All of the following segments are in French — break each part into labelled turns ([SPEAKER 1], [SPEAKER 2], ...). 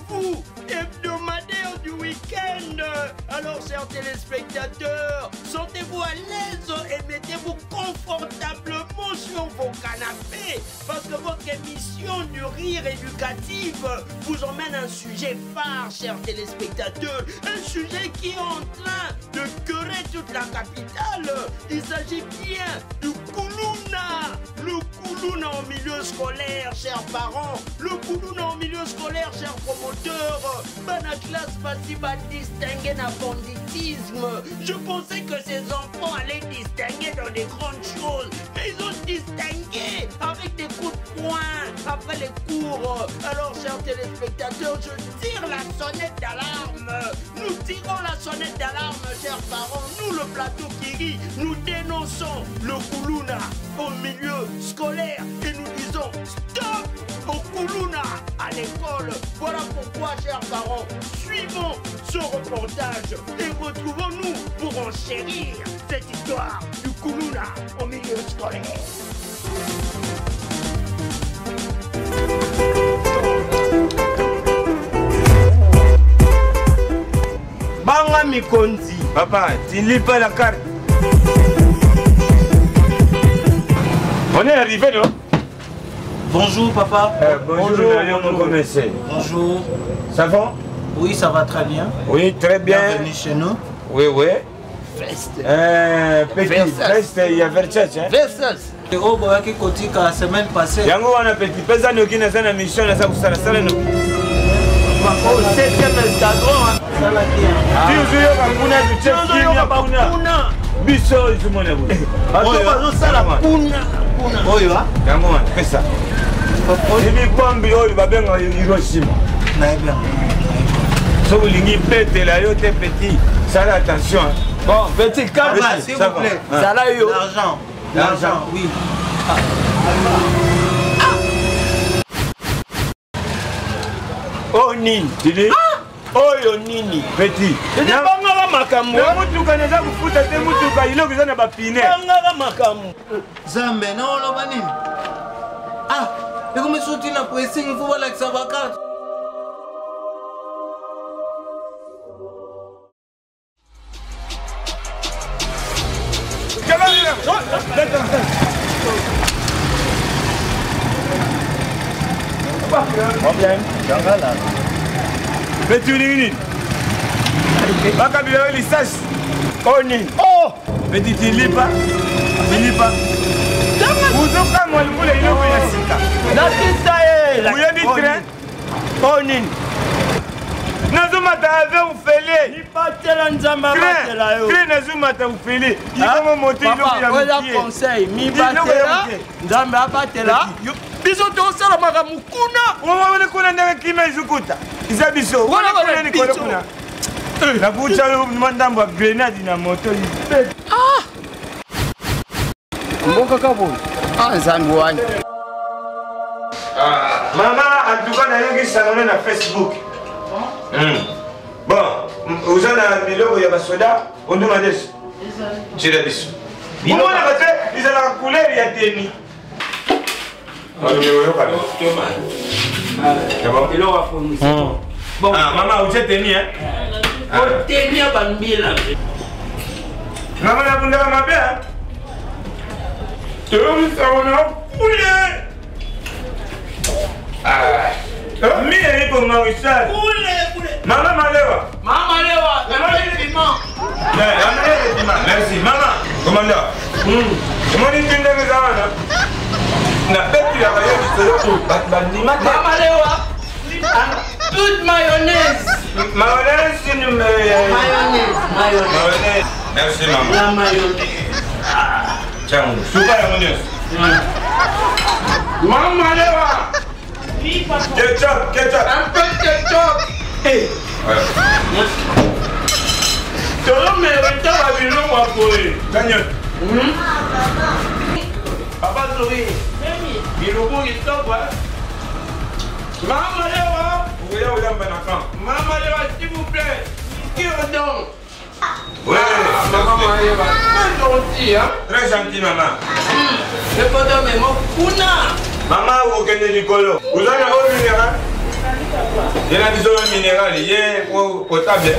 [SPEAKER 1] rendez-vous hebdomadaire du week-end. Alors, chers téléspectateurs, sentez-vous à l'aise et mettez-vous confortablement sur vos canapés parce que votre émission du rire éducatif vous emmène un sujet phare, chers téléspectateurs. Un sujet qui est en train de queurer toute la capitale. Il s'agit bien du Koulouna. Le Koulouna en milieu scolaire, chers parents. Le Koulouna en milieu scolaire, chers promoteurs. La classe passive à distinguer un banditisme. Je pensais que ces enfants allaient distinguer dans des grandes choses. Mais ils ont distingué avec des coups de poing après les cours. Alors, chers téléspectateurs, je tire la sonnette d'alarme. Nous tirons la sonnette d'alarme, chers parents. Nous, le plateau Kiri, nous dénonçons le Koulouna au milieu scolaire et nous disons stop au Koulouna à l'école. Voilà pourquoi, chers parents, suivons ce reportage et retrouvons-nous pour enchérir cette histoire du Koulouna au milieu scolaire. Banga Mikonzi.
[SPEAKER 2] Papa, tu ne lis pas la carte. On est arrivé, non?
[SPEAKER 3] Bonjour papa.
[SPEAKER 2] Bonjour, mon commissaire.
[SPEAKER 3] Bonjour.
[SPEAKER 2] Ça va?
[SPEAKER 3] Oui, ça va très bien.
[SPEAKER 2] Oui, très bien.
[SPEAKER 3] Bienvenue chez nous.
[SPEAKER 2] Oui, oui.
[SPEAKER 1] Fest.
[SPEAKER 2] Petit fest, il y a Versace.
[SPEAKER 1] Versace.
[SPEAKER 3] Oh, boy, qui côté la semaine passée.
[SPEAKER 2] Yango wana petit pesa noki na sana mission na sa kusala sala no.
[SPEAKER 1] Au 7e escadron.
[SPEAKER 3] Ça va bien.
[SPEAKER 2] Toujours yo bakuna du chef
[SPEAKER 1] Kuna.
[SPEAKER 2] Biso izumona bu.
[SPEAKER 1] Oyo bazosala kuna.
[SPEAKER 3] Oyo ha?
[SPEAKER 2] Yango wana pesa. Ibi kwambi oyo babenga Hiroshima.
[SPEAKER 3] Na bien.
[SPEAKER 2] So ulingi petela yo te petit. Sala attention.
[SPEAKER 1] Bon, petit calme,
[SPEAKER 3] S'il vous plaît.
[SPEAKER 1] Ça là, yo.
[SPEAKER 3] L'argent. L'argent, oui.
[SPEAKER 1] Oh, Nini.
[SPEAKER 2] Tili.
[SPEAKER 1] Oyo Nini.
[SPEAKER 2] Petit.
[SPEAKER 1] Bangala makambo.
[SPEAKER 2] Na mutuka neza kufuta te mutuka iloko eza na bapine.
[SPEAKER 1] Bangala makambo.
[SPEAKER 3] Zambe, na oloba nini? Ah, ekume suti na pressing faut la sabakata.
[SPEAKER 2] Petit ulingi. Baka bila lisasi. Oni.
[SPEAKER 1] Oh!
[SPEAKER 2] Petit tilipa. Tilipa. Uzoka mwalimu ile iloko ya sika.
[SPEAKER 1] Nakisa ye.
[SPEAKER 2] Uyebi train.
[SPEAKER 1] Oh, Nini.
[SPEAKER 2] Nazumata ave ufele.
[SPEAKER 1] Nibatela nzamba batela yo.
[SPEAKER 2] Train nazumata ufele. Ikomo moto iloko ya
[SPEAKER 1] Papa,
[SPEAKER 2] mtie.
[SPEAKER 1] conseil. Mi batela. Nzamba abatela. Biso tosala makambo kuna.
[SPEAKER 2] Wawone kuna ndenge kima izukuta. Iza biso.
[SPEAKER 1] Wana
[SPEAKER 2] kuna ni
[SPEAKER 1] biso.
[SPEAKER 2] kuna. Na kucha mandambo ya grenade na moto.
[SPEAKER 1] Mboka kabo. Nzambi wani.
[SPEAKER 2] Mama, en tout cas, nayoki sangana na Facebook. Bon, uza na biloko ya basoda, onduma desu. Tira biso. Omona bate, izalaka couleur ya teni. Mama, uche teni, hein?
[SPEAKER 1] Teni ya bambila.
[SPEAKER 2] Mama, nabundaka mabe, hein? Toyomisakona poulet. Mi est pour Mauritius. Maman Malewa.
[SPEAKER 1] Maman Lewa,
[SPEAKER 2] Merci. Maman, commandant. Comment dit-tu de mes amants? Na bête la vaillée du solo.
[SPEAKER 1] Maman Lewa. Toute mayonnaise.
[SPEAKER 2] Mayonnaise, c'est une
[SPEAKER 1] Mayonnaise.
[SPEAKER 2] Merci, maman.
[SPEAKER 1] La mayonnaise.
[SPEAKER 2] Tiens, soupe à la mayonnaise.
[SPEAKER 1] Maman Lewa.
[SPEAKER 2] Ketchup.
[SPEAKER 1] Un peu de ketchup.
[SPEAKER 2] Ouais.
[SPEAKER 1] Tolo mérite la bilon wa boye.
[SPEAKER 2] Gagne.
[SPEAKER 1] Papa Zoé. Biloko kitoko. Maman Lewa. Maman Lewa, s'il vous plaît. Qui redonne?
[SPEAKER 2] Ouais.
[SPEAKER 1] Maman Lewa. Très gentil, hein?
[SPEAKER 2] Très gentil, maman.
[SPEAKER 1] Le photo mais mon kuna.
[SPEAKER 2] Maman, vous connaissez Nicolo. Vous avez un haut numéro? Il y a des minérales, il y a potable.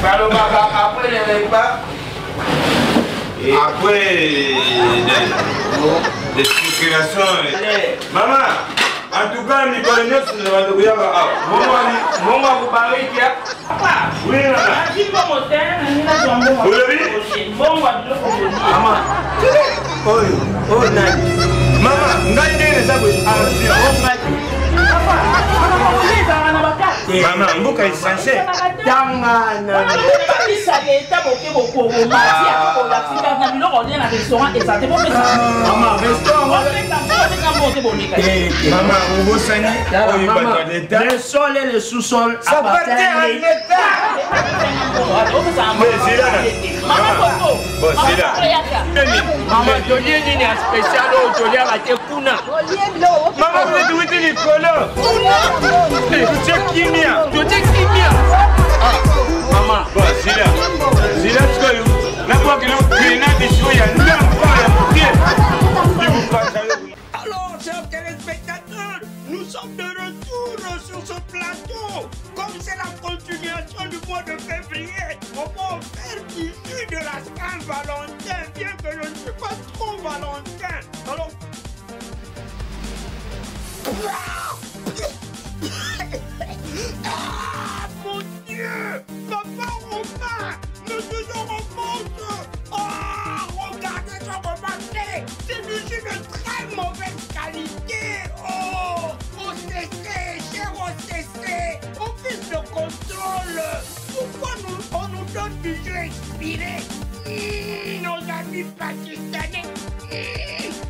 [SPEAKER 3] Après les repas.
[SPEAKER 2] Après des spéculations. Maman, en tout cas, nous connaissons ce que nous avons. Maman, vous parlez qu'il y a. Oui, maman. Vous l'avez vu? Maman. Oh, Nani. Maman, Nani, ça maman, vous êtes censé. Maman, vous sagnez.
[SPEAKER 1] Le sol et le sous-sol.
[SPEAKER 2] Ça appartient à l'État. C'est là. Bon, c'est là.
[SPEAKER 1] Maman, tu dis une spéciale au Jolia à Tekuna.
[SPEAKER 2] Maman, vous êtes où est Nicolas? Tu sais qui m'a?
[SPEAKER 1] Tu dis qui m'a? Maman.
[SPEAKER 2] Bon, c'est là. C'est là que vous. La fois que l'on grenade des choses, il y a
[SPEAKER 1] Alors, chers téléspectateurs, nous sommes de retour sur ce plateau. Comme c'est la continuation du mois de février, on va faire du jus de la Saint-Valentin, bien que je ne suis pas trop Valentin. Alors... Ah, mon Dieu! Papa Romain! Monsieur Jean Romance! Oh, regardez ce remarqué! C'est du jus de très mauvaise qualité! Oh! OCC, cher OCC! Office de contrôle! Pourquoi on nous donne du jus expiré? Nos amis pakistanais!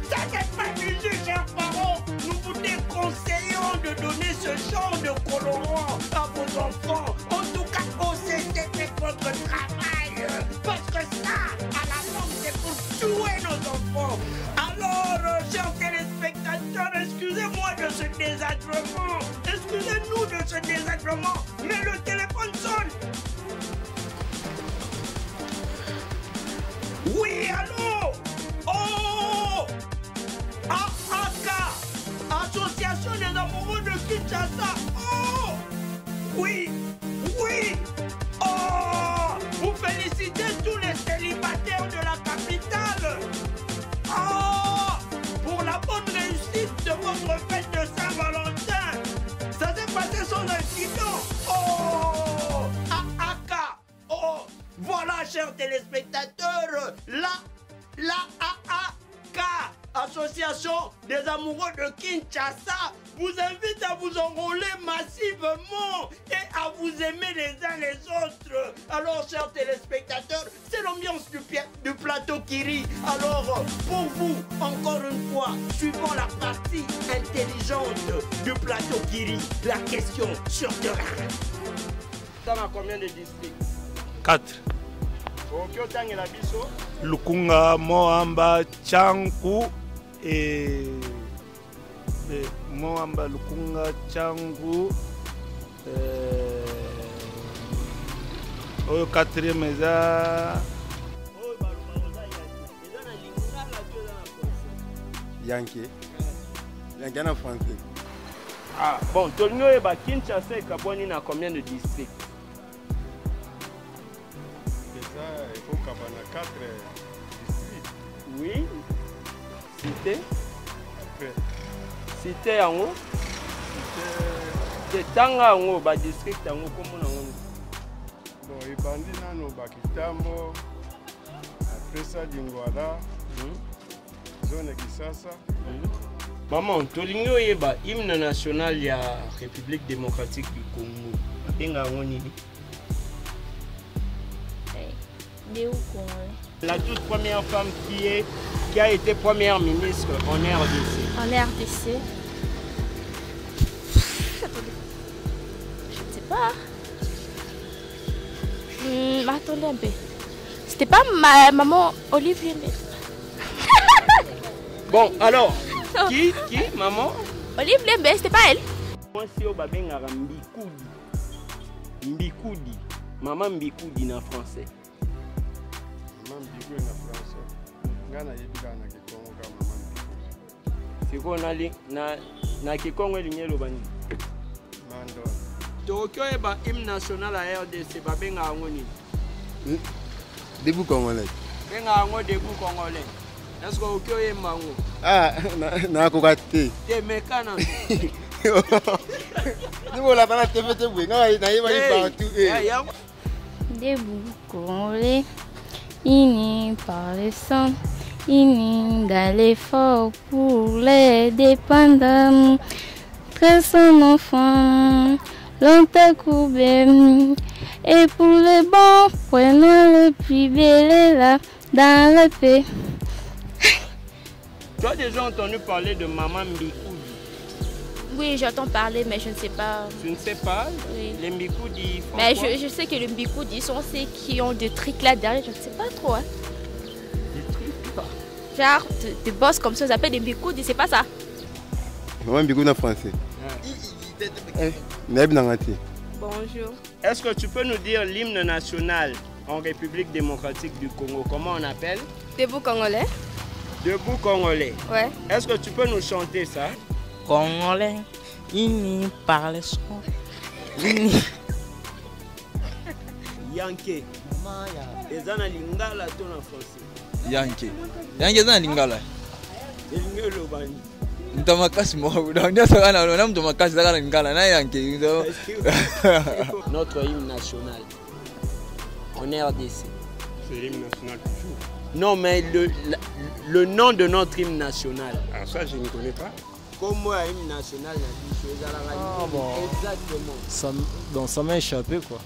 [SPEAKER 1] Ça n'est pas du jus, chers parents! Nous vous déconseillons de donner ce genre de colorant à vos enfants. En tout cas, OCC fait votre travail. Parce que ça, à la longue, c'est pour tuer nos enfants. Alors, chers téléspectateurs, excusez-moi de ce désagrément. Excusez-nous de ce désagrément. Mais le téléphone sonne. Oui, allô? Oh! AAK, Association des amoureux de Kinshasa. Oh! Oui, oui. Oh! Vous félicitez tous les célibataires de la capitale. Oh! Pour la bonne réussite de votre fête de Saint-Valentin. Ça s'est passé sans incident. Oh! AAK. Oh! Voilà, chers téléspectateurs, la AAK, Association des amoureux de Kinshasa, vous invite à vous enrôler massivement et à vous aimer les uns les autres. Alors, chers téléspectateurs, c'est l'ambiance du plateau Kiri. Alors, pour vous, encore une fois, suivant la partie intelligente du plateau Kiri, la question sur terrain. T'en as combien de districts?
[SPEAKER 4] 4. Lukunga, Moamba, Changu et Moamba, Lukunga, Changu. Au quatrième eza
[SPEAKER 5] Yankee. Yankee en français.
[SPEAKER 1] Ah, bon, Tolino et Kinshasa et Kaboni n'a combien de districts?
[SPEAKER 5] Il faut qu'on ait 4 districts.
[SPEAKER 1] Oui. Cité.
[SPEAKER 5] Après.
[SPEAKER 1] Cité en haut. C'est Tanga en haut, district en haut, comment on a?
[SPEAKER 5] Bon, il bandit dans Bakitambo. Après ça, Dingwala. Zone Kisasa.
[SPEAKER 1] Maman, Tolino et hymne national, il y a République démocratique du Congo. Tenga ngoni. La toute première femme qui a été première ministre en RDC.
[SPEAKER 6] En RDC. Je ne sais pas. Attendez un peu. C'était pas ma maman Olivier.
[SPEAKER 1] Bon, alors, qui maman?
[SPEAKER 6] Olivier, c'était pas elle.
[SPEAKER 1] Moi, si on va bien Mbikoudi. Mbikoudi. Maman Mbikoudi en français. C'est quoi na Kikongo lignelo bani? Tokyo est le hymne national à RDC. Benga Angoni.
[SPEAKER 5] Debout congolais.
[SPEAKER 1] Benga Ango debout congolais. Est-ce que Tokyo est Mango?
[SPEAKER 5] Ah, na kokate.
[SPEAKER 1] T'es mécano.
[SPEAKER 5] Nous la pas te fait boué. Na partout.
[SPEAKER 7] Debout congolais. Unis par le sang. Unis dans l'effort pour les dépendants. Très son enfant. Longtemps courbé. Et pour les bons, prenons le plus bel là dans la paix.
[SPEAKER 1] Tu as déjà entendu parler de Maman Mbikoudi?
[SPEAKER 6] Oui, j'entends parler, mais je ne sais pas.
[SPEAKER 1] Tu ne sais pas?
[SPEAKER 6] Oui.
[SPEAKER 1] Les Mbikoudi font
[SPEAKER 6] Mais
[SPEAKER 1] quoi?
[SPEAKER 6] je sais que les Mbikoudi sont ceux qui ont des trucs là derrière, je ne sais pas trop. Hein.
[SPEAKER 1] Des trucs?
[SPEAKER 6] Genre, des boss comme ça, ils appellent des Mbikoudi, c'est pas ça?
[SPEAKER 5] Maman Mbikoudi en français.
[SPEAKER 6] Bonjour.
[SPEAKER 1] Est-ce que tu peux nous dire l'hymne national en République démocratique du Congo? Comment on appelle?
[SPEAKER 6] Debout congolais?
[SPEAKER 1] Debout congolais.
[SPEAKER 6] Ouais.
[SPEAKER 1] Est-ce que tu peux nous chanter ça?
[SPEAKER 8] Congolais, unis par le son. Unis.
[SPEAKER 1] Yankee. Ezana lingala ton en français.
[SPEAKER 8] Yankee. Yankee est dans Lingala.
[SPEAKER 1] Elingelo bani.
[SPEAKER 8] Ntamakasi mo. Ndio sasa na mtamakasi sasa Lingala na Yankee.
[SPEAKER 1] Notre hymne national en RDC.
[SPEAKER 5] C'est l'hymne national toujours.
[SPEAKER 1] Non, mais le nom de notre hymne national.
[SPEAKER 5] Ah, ça, je ne connais pas.
[SPEAKER 1] Comme moi, hymne national,
[SPEAKER 9] Ah bon.
[SPEAKER 1] Exactement.
[SPEAKER 9] Donc ça m'a échappé quoi.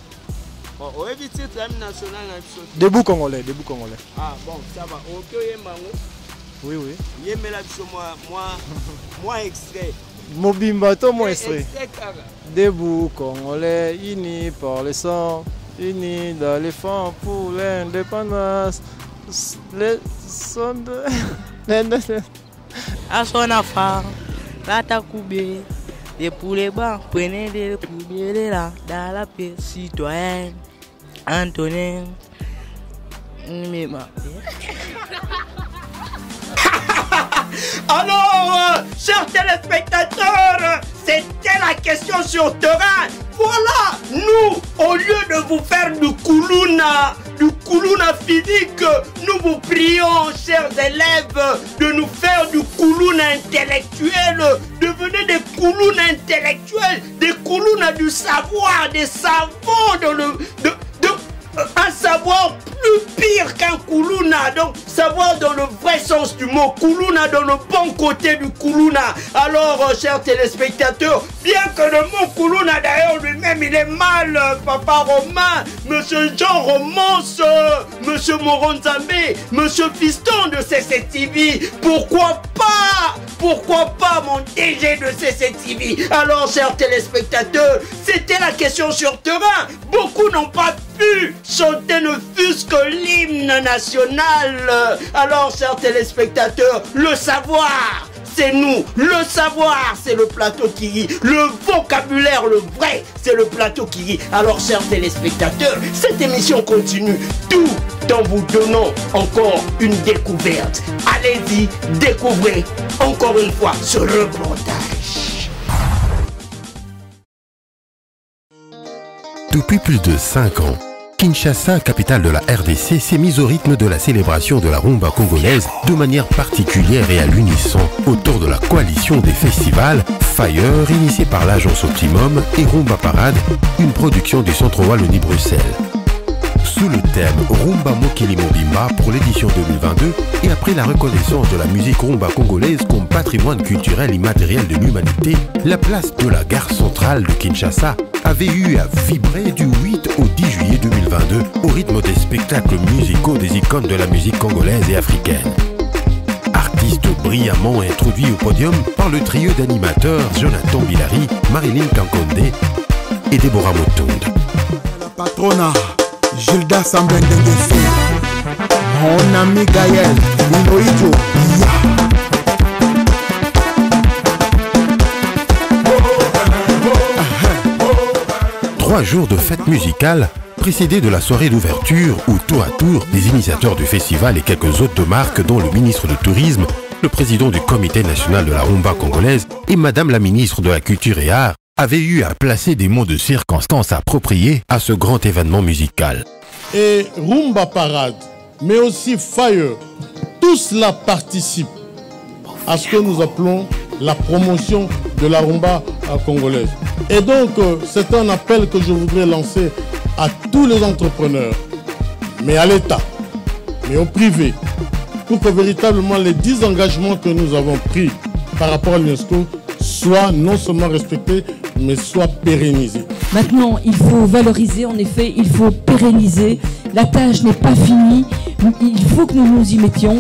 [SPEAKER 1] Bon, on évite le hymne national.
[SPEAKER 9] Debout congolais, debout congolais.
[SPEAKER 1] Ah bon, ça va. Ok, Yembango.
[SPEAKER 9] Oui, oui.
[SPEAKER 1] Yemela moi extrait.
[SPEAKER 9] Mobimba, toi, moi, extrait.
[SPEAKER 1] Extrait, Kara.
[SPEAKER 9] Debout congolais, unis par le sang, unis dans les fonds pour l'indépendance. Les sons de.
[SPEAKER 8] À son affaire, Rata Koubé. Et pour les bancs, prenez des poubelles là, dans la paix citoyenne. Antonin.
[SPEAKER 1] Alors, chers téléspectateurs, c'était la question sur terrain. Voilà, nous, au lieu de vous faire du Koulouna physique, nous vous prions, chers élèves, de nous faire du Koulouna intellectuel. Devenez des Koulouna intellectuels, des Koulouna du savoir, des savants un savoir plus pire qu'un Koulouna. Donc, savoir dans le vrai sens du mot, Koulouna dans le bon côté du Koulouna. Alors, chers téléspectateurs, bien que le mot Koulouna d'ailleurs lui-même, il est mal, Papa Romain, Monsieur Jean Romance, Monsieur Moronzambe, Monsieur Fiston de CCTV, pourquoi pas mon DG de CCTV? Alors, chers téléspectateurs, c'était la question sur terrain. Beaucoup n'ont pas pu chanter ne fût-ce que l'hymne national. Alors, chers téléspectateurs, le savoir, c'est nous. Le savoir, c'est le plateau qui rit. Le vocabulaire, le vrai, c'est le plateau qui rit. Alors, chers téléspectateurs, cette émission continue tout en vous donnant encore une découverte. Allez-y, découvrez encore une fois ce reportage.
[SPEAKER 10] Depuis plus de 5 ans, Kinshasa, capitale de la RDC, s'est mise au rythme de la célébration de la rumba congolaise de manière particulière et à l'unisson autour de la coalition des festivals Fire, initiée par l'agence Optimum, et Rumba Parade, une production du Centre Wallonie-Bruxelles. Sous le thème Rumba Mokili Mobimba pour l'édition 2022 et après la reconnaissance de la musique rumba congolaise comme patrimoine culturel immatériel de l'humanité, la place de la gare centrale de Kinshasa avait eu à vibrer du 8 au 10 juillet 2022 au rythme des spectacles musicaux des icônes de la musique congolaise et africaine. Artistes brillamment introduits au podium par le trio d'animateurs Jonathan Bilari, Marilyn Kankonde et Deborah Motonde.
[SPEAKER 11] La patrona Gilda Sambendengefe, mon ami Gaël Minoïdjo,
[SPEAKER 10] 3 jours de fête musicale précédés de la soirée d'ouverture où tour à tour les initiateurs du festival et quelques autres de marque dont le ministre du Tourisme, le président du Comité national de la rumba congolaise et Madame la ministre de la Culture et Arts avait eu à placer des mots de circonstance appropriés à ce grand événement musical.
[SPEAKER 11] Et Rumba Parade, mais aussi Fire, tout cela participe à ce que nous appelons la promotion de la rumba congolaise. Et donc, c'est un appel que je voudrais lancer à tous les entrepreneurs, mais à l'État, mais au privé, pour que véritablement les 10 engagements que nous avons pris par rapport à l'UNESCO soient non seulement respectés, mais soient pérennisés.
[SPEAKER 12] Maintenant, il faut valoriser, en effet, il faut pérenniser. La tâche n'est pas finie, il faut que nous nous y mettions.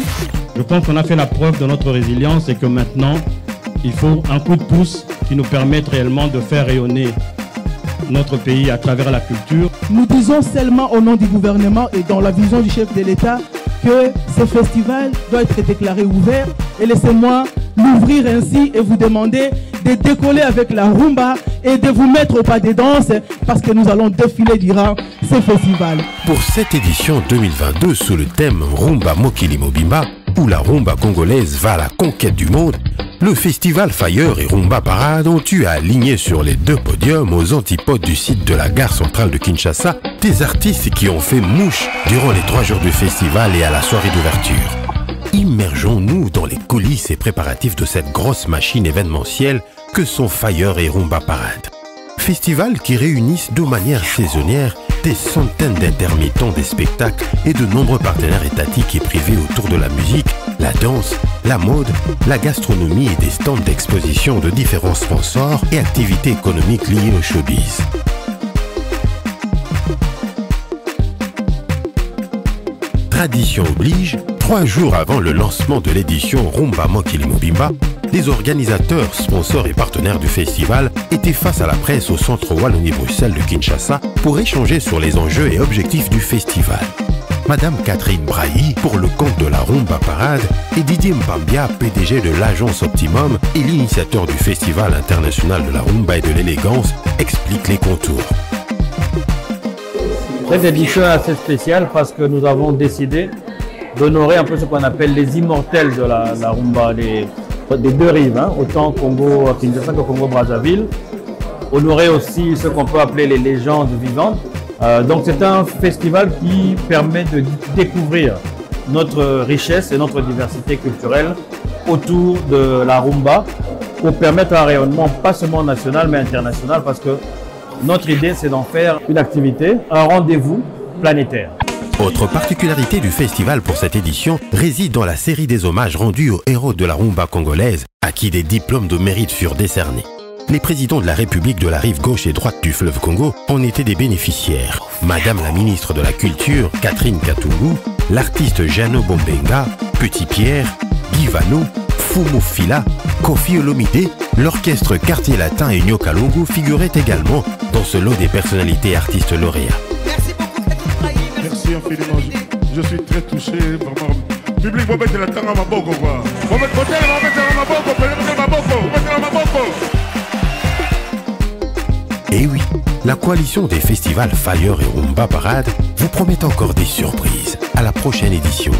[SPEAKER 13] Je pense qu'on a fait la preuve de notre résilience et que maintenant, il faut un coup de pouce qui nous permette réellement de faire rayonner notre pays à travers la culture.
[SPEAKER 14] Nous disons seulement au nom du gouvernement et dans la vision du chef de l'État que ce festival doit être déclaré ouvert. Et laissez-moi l'ouvrir ainsi et vous demander de décoller avec la rumba et de vous mettre au pas des danses parce que nous allons défiler durant ce festival.
[SPEAKER 10] Pour cette édition 2022 sous le thème Rumba Mokili Mobimba, où la rumba congolaise va à la conquête du monde, le festival Fire et Rumba Parade ont eu à aligner sur les 2 podiums aux antipodes du site de la gare centrale de Kinshasa des artistes qui ont fait mouche durant les 3 jours du festival et à la soirée d'ouverture. Immergeons-nous dans les coulisses et préparatifs de cette grosse machine événementielle que sont Fire et Rumba Parade. Festival qui réunissent de manière saisonnière des centaines d'intermittents des spectacles et de nombreux partenaires étatiques et privés autour de la musique, la danse, la mode, la gastronomie et des stands d'exposition de différents sponsors et activités économiques liées au showbiz. Tradition oblige, 3 jours avant le lancement de l'édition Rumba Mokili Mobimba, les organisateurs, sponsors et partenaires du festival étaient face à la presse au centre Wallonie-Bruxelles de Kinshasa pour échanger sur les enjeux et objectifs du festival. Madame Catherine Brahi, pour le compte de la Rumba Parade, et Didier Mpambia, PDG de l'agence Optimum et l'initiateur du Festival international de la Rumba et de l'élégance, expliquent les contours.
[SPEAKER 13] Cette édition est assez spéciale parce que nous avons décidé d'honorer un peu ce qu'on appelle les immortels de la rumba, des 2 rives, hein, autant Congo-Kinshasa que Congo-Brazzaville. Honorer aussi ce qu'on peut appeler les légendes vivantes. Donc c'est un festival qui permet de découvrir notre richesse et notre diversité culturelle autour de la rumba pour permettre un rayonnement pas seulement national mais international, parce que notre idée c'est d'en faire une activité, un rendez-vous planétaire.
[SPEAKER 10] Autre particularité du festival pour cette édition réside dans la série des hommages rendus aux héros de la rumba congolaise, à qui des diplômes de mérite furent décernés. Les présidents de la République de la rive gauche et droite du fleuve Congo en étaient des bénéficiaires. Madame la ministre de la Culture, Catherine Katungu, l'artiste Jeannot Bombenga, Petit Pierre, Guy Vano, Fumo Fila, Kofi Olomide, l'orchestre Quartier Latin et Nyokalongo figuraient également dans ce lot des personnalités artistes lauréats.
[SPEAKER 11] Merci infiniment, je suis très touché, vraiment. Public, vous mettez la tanga à ma boko, quoi. Vous mettez la maboko.
[SPEAKER 10] Et oui, la coalition des festivals Fire et Rumba Parade vous promet encore des surprises à la prochaine édition.